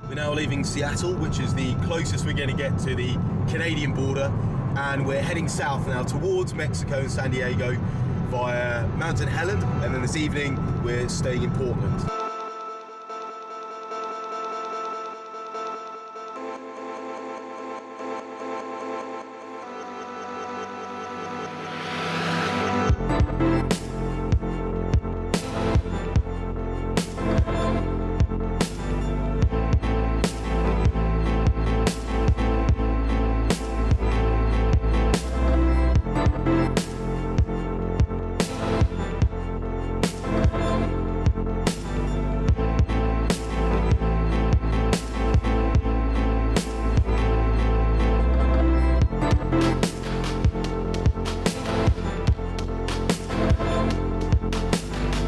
We're now leaving Seattle, which is the closest we're going to get to the Canadian border, and we're heading south now towards Mexico and San Diego via Mt St Helens, and then this evening we're staying in Portland.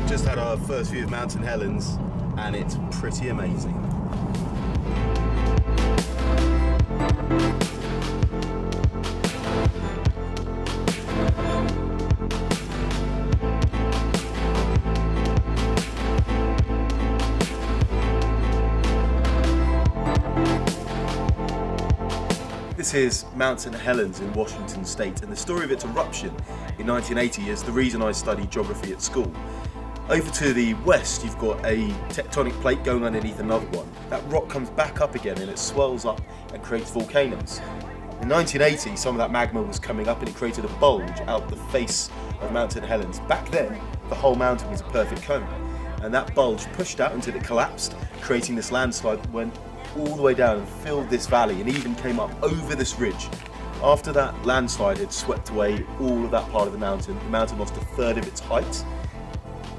Just had our first view of Mt St Helens, and it's pretty amazing. This is Mt St Helens in Washington State, and the story of its eruption in 1980 is the reason I studied geography at school. Over to the west, you've got a tectonic plate going underneath another one. That rock comes back up again and it swells up and creates volcanoes. In 1980, some of that magma was coming up and it created a bulge out the face of Mt St Helens. Back then, the whole mountain was a perfect cone. And that bulge pushed out until it collapsed, creating this landslide that went all the way down and filled this valley and even came up over this ridge. After that landslide had swept away all of that part of the mountain lost a third of its height.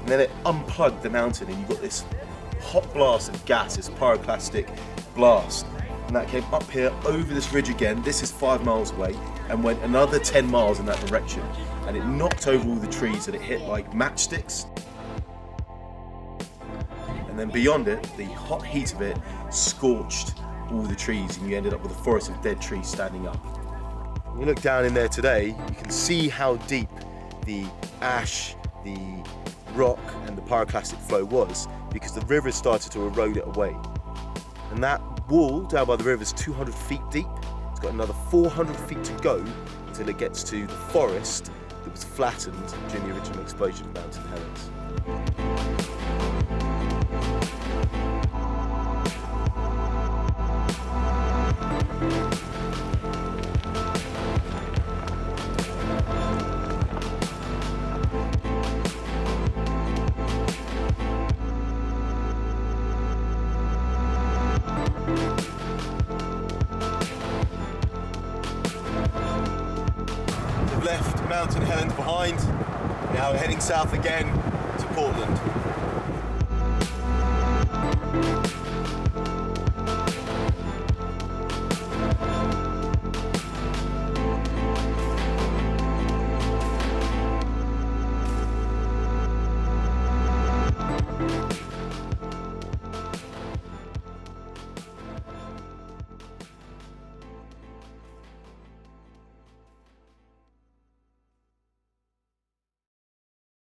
And then it unplugged the mountain and you got this hot blast of gas, this pyroclastic blast. And that came up here over this ridge again. This is 5 miles away, and went another 10 miles in that direction. And it knocked over all the trees and it hit like matchsticks. And then beyond it, the hot heat of it scorched all the trees and you ended up with a forest of dead trees standing up. When you look down in there today, you can see how deep the ash, the rock and the pyroclastic flow was, because the river started to erode it away. And that wall down by the river is 200 feet deep. It's got another 400 feet to go until it gets to the forest that was flattened during the original explosion of Mt St Helens. We've left Mt St Helens behind, now we're heading south again to Portland.